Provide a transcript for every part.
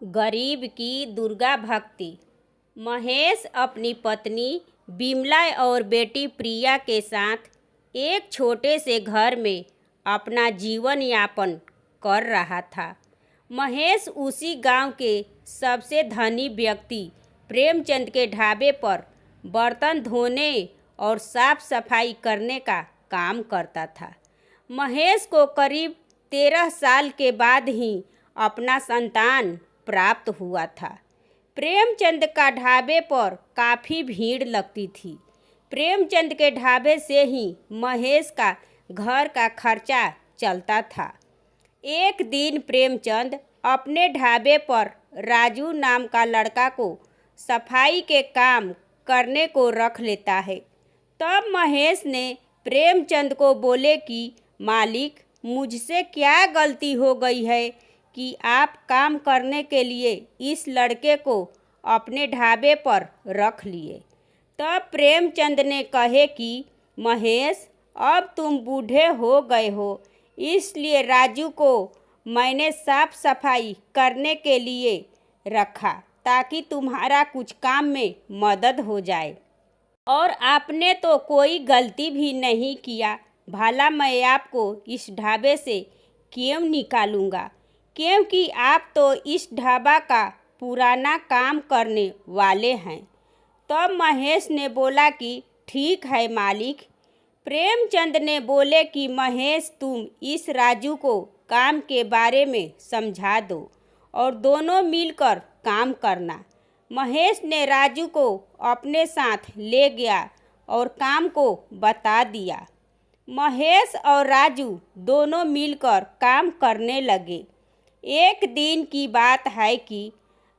गरीब की दुर्गा भक्ति। महेश अपनी पत्नी बिमला और बेटी प्रिया के साथ एक छोटे से घर में अपना जीवन यापन कर रहा था। महेश उसी गांव के सबसे धनी व्यक्ति प्रेमचंद के ढाबे पर बर्तन धोने और साफ सफाई करने का काम करता था। महेश को करीब 13 साल के बाद ही अपना संतान प्राप्त हुआ था। प्रेमचंद का ढाबे पर काफ़ी भीड़ लगती थी। प्रेमचंद के ढाबे से ही महेश का घर का खर्चा चलता था। एक दिन प्रेमचंद अपने ढाबे पर राजू नाम का लड़का को सफाई के काम करने को रख लेता है। तब महेश ने प्रेमचंद को बोले कि मालिक, मुझसे क्या गलती हो गई है कि आप काम करने के लिए इस लड़के को अपने ढाबे पर रख लिए। तब प्रेमचंद ने कहे कि महेश, अब तुम बूढ़े हो गए हो, इसलिए राजू को मैंने साफ सफाई करने के लिए रखा ताकि तुम्हारा कुछ काम में मदद हो जाए। और आपने तो कोई गलती भी नहीं किया, भला मैं आपको इस ढाबे से क्यों निकालूंगा, क्योंकि आप तो इस ढाबा का पुराना काम करने वाले हैं। तब महेश ने बोला कि ठीक है मालिक। प्रेमचंद ने बोले कि महेश, तुम इस राजू को काम के बारे में समझा दो और दोनों मिलकर काम करना। महेश ने राजू को अपने साथ ले गया और काम को बता दिया। महेश और राजू दोनों मिलकर काम करने लगे। एक दिन की बात है कि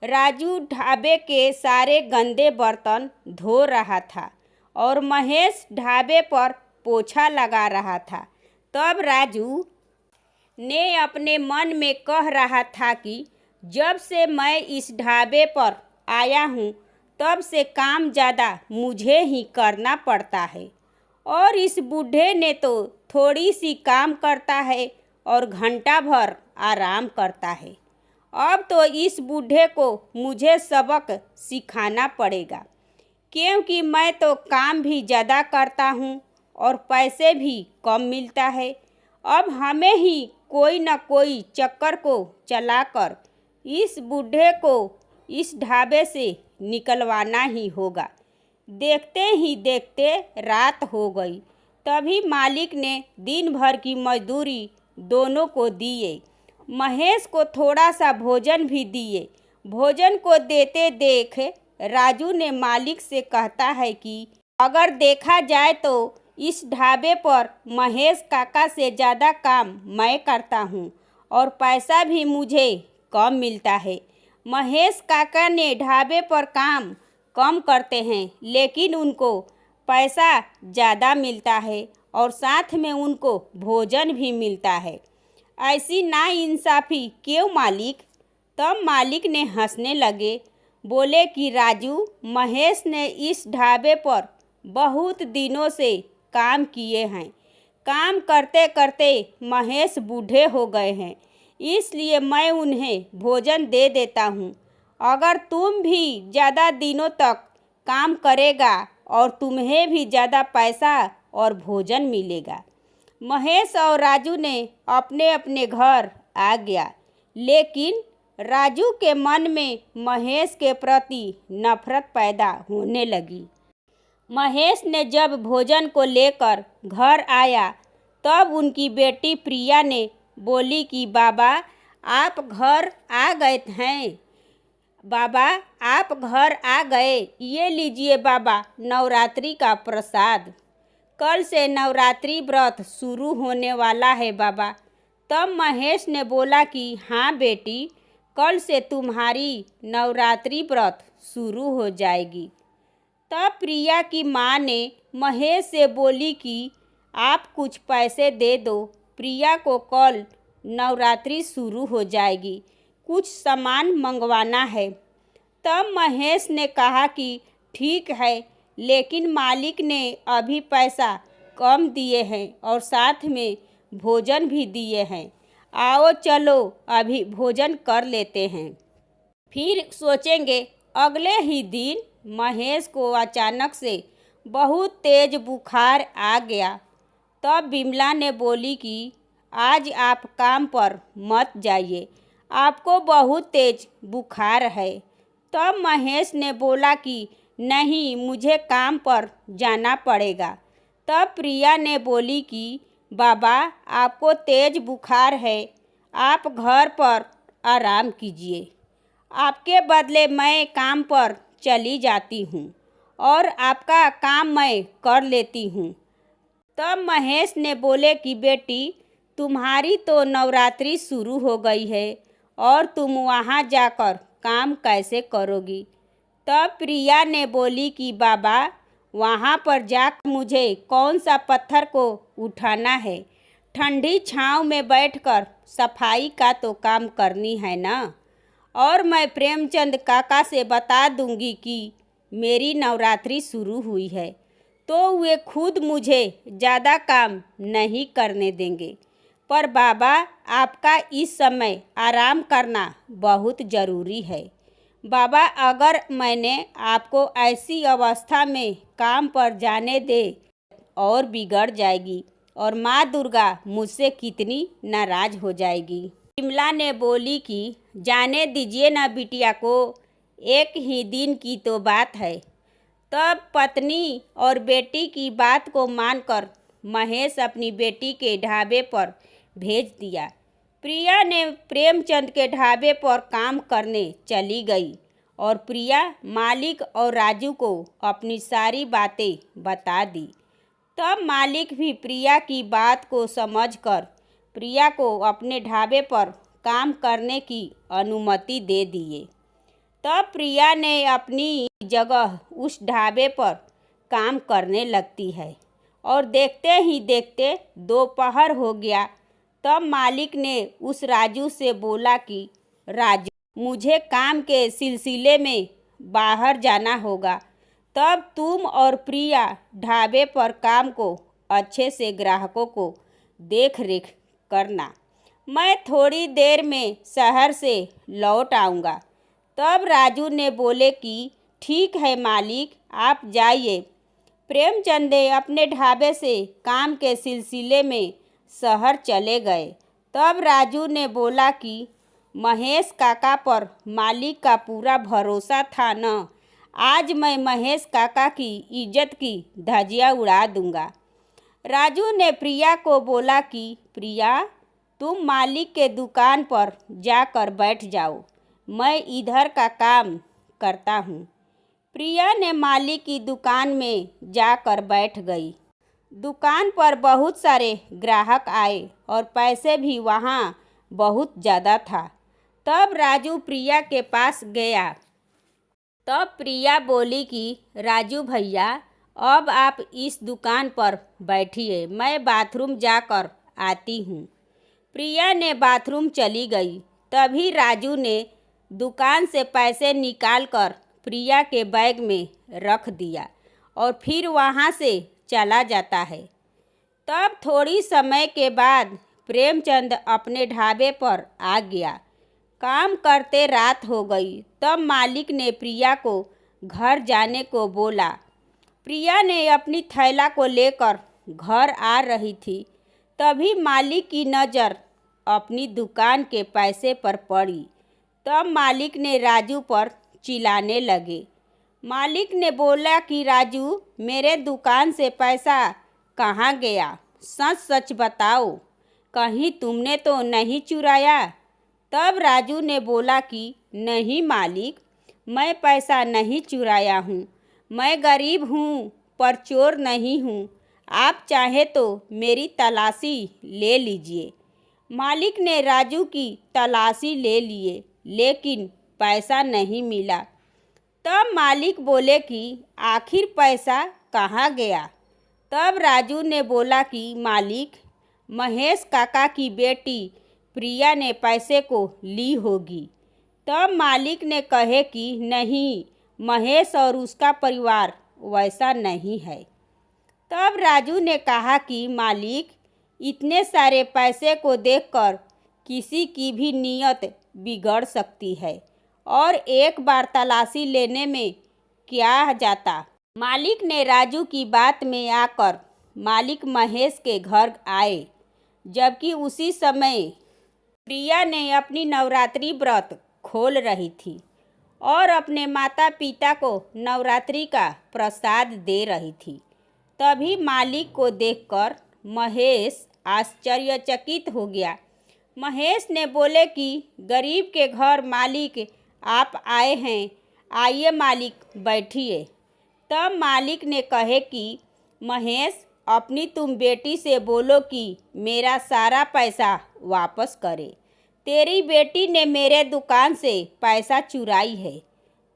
राजू ढाबे के सारे गंदे बर्तन धो रहा था और महेश ढाबे पर पोछा लगा रहा था। तब राजू ने अपने मन में कह रहा था कि जब से मैं इस ढाबे पर आया हूँ तब से काम ज़्यादा मुझे ही करना पड़ता है और इस बूढ़े ने तो थोड़ी सी काम करता है और घंटा भर आराम करता है। अब तो इस बूढ़े को मुझे सबक सिखाना पड़ेगा, क्योंकि मैं तो काम भी ज़्यादा करता हूँ और पैसे भी कम मिलता है। अब हमें ही कोई न कोई चक्कर को चलाकर इस बूढ़े को इस ढाबे से निकलवाना ही होगा। देखते ही देखते रात हो गई। तभी मालिक ने दिन भर की मजदूरी दोनों को दिए। महेश को थोड़ा सा भोजन भी दिए। भोजन को देते देख राजू ने मालिक से कहता है कि अगर देखा जाए तो इस ढाबे पर महेश काका से ज़्यादा काम मैं करता हूँ और पैसा भी मुझे कम मिलता है। महेश काका ने ढाबे पर काम कम करते हैं, लेकिन उनको पैसा ज़्यादा मिलता है और साथ में उनको भोजन भी मिलता है। ऐसी नाइंसाफ़ी क्यों मालिक? तब मालिक ने हंसने लगे। बोले कि राजू, महेश ने इस ढाबे पर बहुत दिनों से काम किए हैं। काम करते करते महेश बूढ़े हो गए हैं, इसलिए मैं उन्हें भोजन दे देता हूँ। अगर तुम भी ज़्यादा दिनों तक काम करेगा और तुम्हें भी ज़्यादा पैसा और भोजन मिलेगा। महेश और राजू ने अपने अपने घर आ गया, लेकिन राजू के मन में महेश के प्रति नफरत पैदा होने लगी। महेश ने जब भोजन को लेकर घर आया तब उनकी बेटी प्रिया ने बोली कि बाबा, आप घर आ गए हैं। बाबा, आप घर आ गए, ये लीजिए बाबा नवरात्रि का प्रसाद। कल से नवरात्रि व्रत शुरू होने वाला है बाबा। तब महेश ने बोला कि हाँ बेटी, कल से तुम्हारी नवरात्रि व्रत शुरू हो जाएगी। तब प्रिया की माँ ने महेश से बोली कि आप कुछ पैसे दे दो, प्रिया को कल नवरात्रि शुरू हो जाएगी, कुछ सामान मंगवाना है। तब महेश ने कहा कि ठीक है, लेकिन मालिक ने अभी पैसा कम दिए हैं और साथ में भोजन भी दिए हैं। आओ चलो अभी भोजन कर लेते हैं। फिर सोचेंगे। अगले ही दिन महेश को अचानक से बहुत तेज बुखार आ गया। तब बिमला ने बोली कि आज आप काम पर मत जाइए, आपको बहुत तेज बुखार है। तब महेश ने बोला कि नहीं, मुझे काम पर जाना पड़ेगा। तब प्रिया ने बोली कि बाबा, आपको तेज बुखार है, आप घर पर आराम कीजिए, आपके बदले मैं काम पर चली जाती हूँ और आपका काम मैं कर लेती हूँ। तब महेश ने बोले कि बेटी, तुम्हारी तो नवरात्रि शुरू हो गई है और तुम वहाँ जाकर काम कैसे करोगी। तब प्रिया ने बोली कि बाबा, वहाँ पर जाकर मुझे कौन सा पत्थर को उठाना है, ठंडी छांव में बैठकर सफाई का तो काम करनी है ना। और मैं प्रेमचंद काका से बता दूंगी कि मेरी नवरात्रि शुरू हुई है, तो वे खुद मुझे ज़्यादा काम नहीं करने देंगे। पर बाबा, आपका इस समय आराम करना बहुत ज़रूरी है। बाबा, अगर मैंने आपको ऐसी अवस्था में काम पर जाने दे और बिगड़ जाएगी और माँ दुर्गा मुझसे कितनी नाराज़ हो जाएगी। बिमला ने बोली कि जाने दीजिए ना बिटिया को, एक ही दिन की तो बात है। तब पत्नी और बेटी की बात को मानकर महेश अपनी बेटी के ढाबे पर भेज दिया। प्रिया ने प्रेमचंद के ढाबे पर काम करने चली गई और प्रिया मालिक और राजू को अपनी सारी बातें बता दी। तब मालिक भी प्रिया की बात को समझकर प्रिया को अपने ढाबे पर काम करने की अनुमति दे दिए। तब प्रिया ने अपनी जगह उस ढाबे पर काम करने लगती है और देखते ही देखते दोपहर हो गया। तब मालिक ने उस राजू से बोला कि राजू, मुझे काम के सिलसिले में बाहर जाना होगा। तब तुम और प्रिया ढाबे पर काम को अच्छे से ग्राहकों को देख रेख करना। मैं थोड़ी देर में शहर से लौट आऊँगा। तब राजू ने बोले कि ठीक है मालिक, आप जाइए। प्रेमचंद अपने ढाबे से काम के सिलसिले में शहर चले गए। तब राजू ने बोला कि महेश काका पर मालिक का पूरा भरोसा था न, आज मैं महेश काका की इज्जत की धज्जियां उड़ा दूंगा। राजू ने प्रिया को बोला कि प्रिया, तुम मालिक के दुकान पर जाकर बैठ जाओ, मैं इधर का काम करता हूँ। प्रिया ने मालिक की दुकान में जाकर बैठ गई। दुकान पर बहुत सारे ग्राहक आए और पैसे भी वहाँ बहुत ज़्यादा था। तब राजू प्रिया के पास गया। तब प्रिया बोली कि राजू भैया, अब आप इस दुकान पर बैठिए, मैं बाथरूम जाकर आती हूँ। प्रिया ने बाथरूम चली गई। तभी राजू ने दुकान से पैसे निकालकर प्रिया के बैग में रख दिया और फिर वहाँ से चला जाता है। तब थोड़ी समय के बाद प्रेमचंद अपने ढाबे पर आ गया। काम करते रात हो गई। तब मालिक ने प्रिया को घर जाने को बोला। प्रिया ने अपनी थैला को लेकर घर आ रही थी। तभी मालिक की नज़र अपनी दुकान के पैसे पर पड़ी। तब मालिक ने राजू पर चिल्लाने लगे। मालिक ने बोला कि राजू, मेरे दुकान से पैसा कहाँ गया? सच सच बताओ, कहीं तुमने तो नहीं चुराया? तब राजू ने बोला कि नहीं मालिक, मैं पैसा नहीं चुराया हूँ, मैं गरीब हूँ पर चोर नहीं हूँ, आप चाहे तो मेरी तलाशी ले लीजिए। मालिक ने राजू की तलाशी ले लिए, लेकिन पैसा नहीं मिला। तब मालिक बोले कि आखिर पैसा कहाँ गया? तब राजू ने बोला कि मालिक, महेश काका की बेटी प्रिया ने पैसे को ली होगी। तब मालिक ने कहे कि नहीं, महेश और उसका परिवार वैसा नहीं है। तब राजू ने कहा कि मालिक, इतने सारे पैसे को देखकर किसी की भी नीयत बिगड़ सकती है और एक बार तलाशी लेने में क्या जाता। मालिक ने राजू की बात में आकर मालिक महेश के घर आए, जबकि उसी समय प्रिया ने अपनी नवरात्रि व्रत खोल रही थी और अपने माता पिता को नवरात्रि का प्रसाद दे रही थी। तभी मालिक को देखकर महेश आश्चर्यचकित हो गया। महेश ने बोले कि गरीब के घर मालिक आप आए हैं, आइए मालिक बैठिए। तब मालिक ने कहे कि महेश, अपनी तुम बेटी से बोलो कि मेरा सारा पैसा वापस करे। तेरी बेटी ने मेरे दुकान से पैसा चुराई है।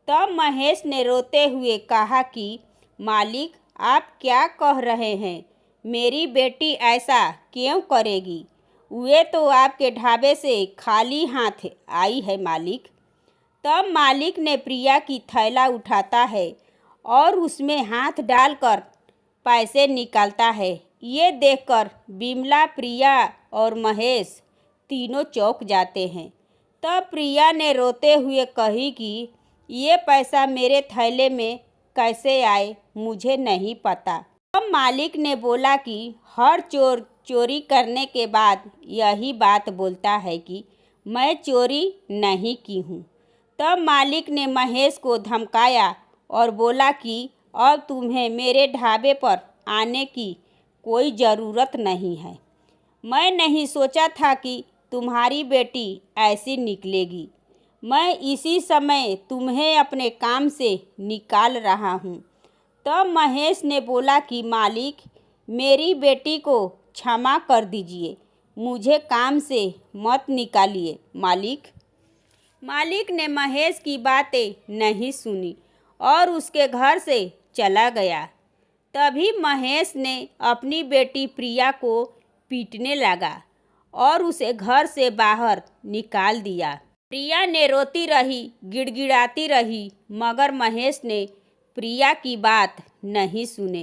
तब महेश ने रोते हुए कहा कि मालिक, आप क्या कह रहे हैं? मेरी बेटी ऐसा क्यों करेगी? वे तो आपके ढाबे से खाली हाथ आई है मालिक। तब मालिक ने प्रिया की थैला उठाता है और उसमें हाथ डालकर पैसे निकालता है। ये देखकर बिमला, प्रिया और महेश तीनों चौंक जाते हैं। तब प्रिया ने रोते हुए कही कि ये पैसा मेरे थैले में कैसे आए, मुझे नहीं पता। तब मालिक ने बोला कि हर चोर चोरी करने के बाद यही बात बोलता है कि मैं चोरी नहीं की हूँ। तब मालिक ने महेश को धमकाया और बोला कि अब तुम्हें मेरे ढाबे पर आने की कोई ज़रूरत नहीं है। मैं नहीं सोचा था कि तुम्हारी बेटी ऐसी निकलेगी। मैं इसी समय तुम्हें अपने काम से निकाल रहा हूँ। तब महेश ने बोला कि मालिक, मेरी बेटी को क्षमा कर दीजिए, मुझे काम से मत निकालिए मालिक। मालिक ने महेश की बातें नहीं सुनी और उसके घर से चला गया। तभी महेश ने अपनी बेटी प्रिया को पीटने लगा और उसे घर से बाहर निकाल दिया। प्रिया ने रोती रही, गिड़गिड़ाती रही, मगर महेश ने प्रिया की बात नहीं सुने।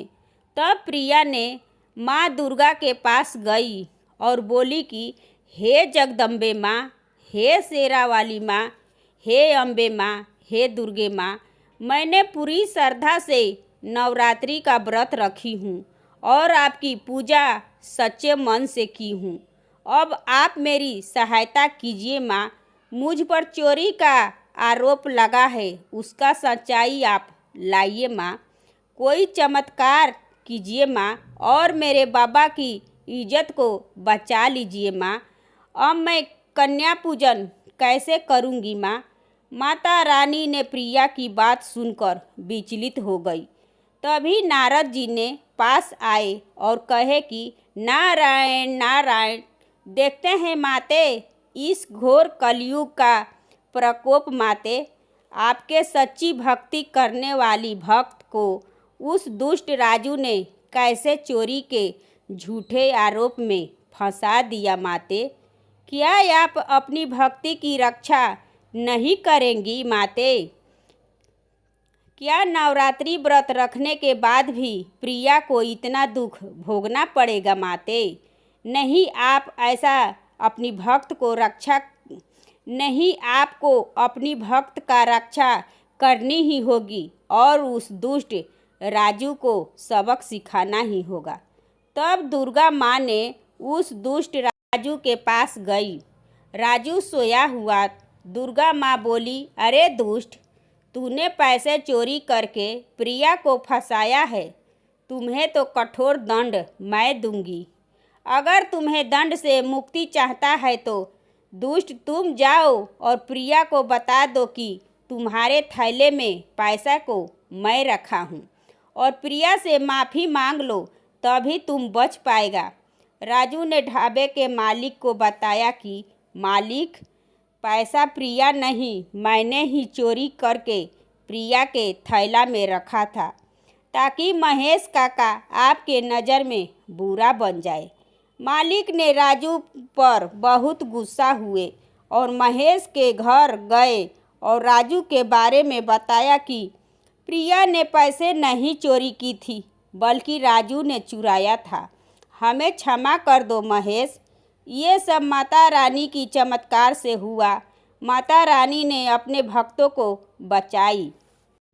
तब प्रिया ने माँ दुर्गा के पास गई और बोली कि हे जगदम्बे माँ, हे शेरा वाली माँ, हे अम्बे माँ, हे दुर्गे माँ, मैंने पूरी श्रद्धा से नवरात्रि का व्रत रखी हूँ और आपकी पूजा सच्चे मन से की हूँ। अब आप मेरी सहायता कीजिए माँ। मुझ पर चोरी का आरोप लगा है, उसका सच्चाई आप लाइए माँ। कोई चमत्कार कीजिए माँ और मेरे बाबा की इज्जत को बचा लीजिए माँ। अब मैं कन्या पूजन कैसे करूँगी माँ? माता रानी ने प्रिया की बात सुनकर विचलित हो गई। तभी नारद जी ने पास आए और कहे कि नारायण नारायण, देखते हैं माते इस घोर कलयुग का प्रकोप माते। आपके सच्ची भक्ति करने वाली भक्त को उस दुष्ट राजू ने कैसे चोरी के झूठे आरोप में फंसा दिया माते। क्या आप अपनी भक्ति की रक्षा नहीं करेंगी माते? क्या नवरात्रि व्रत रखने के बाद भी प्रिया को इतना दुख भोगना पड़ेगा माते? नहीं, आप ऐसा अपनी भक्त को रक्षा नहीं, आपको अपनी भक्त का रक्षा करनी ही होगी और उस दुष्ट राजू को सबक सिखाना ही होगा। तब दुर्गा माँ ने उस दुष्ट राजू के पास गई। राजू सोया हुआ। दुर्गा माँ बोली, अरे दुष्ट, तूने पैसे चोरी करके प्रिया को फंसाया है। तुम्हें तो कठोर दंड मैं दूंगी। अगर तुम्हें दंड से मुक्ति चाहता है तो दुष्ट तुम जाओ और प्रिया को बता दो कि तुम्हारे थैले में पैसा को मैं रखा हूँ और प्रिया से माफ़ी मांग लो, तभी तुम बच पाएगा। राजू ने ढाबे के मालिक को बताया कि मालिक, पैसा प्रिया नहीं, मैंने ही चोरी करके प्रिया के थैला में रखा था ताकि महेश काका आपके नज़र में बुरा बन जाए। मालिक ने राजू पर बहुत गुस्सा हुए और महेश के घर गए और राजू के बारे में बताया कि प्रिया ने पैसे नहीं चोरी की थी, बल्कि राजू ने चुराया था। हमें क्षमा कर दो महेश, ये सब माता रानी की चमत्कार से हुआ। माता रानी ने अपने भक्तों को बचाई।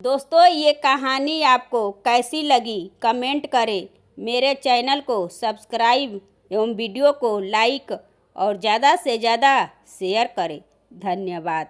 दोस्तों, ये कहानी आपको कैसी लगी कमेंट करें। मेरे चैनल को सब्सक्राइब एवं वीडियो को लाइक और ज़्यादा से ज़्यादा शेयर करें। धन्यवाद।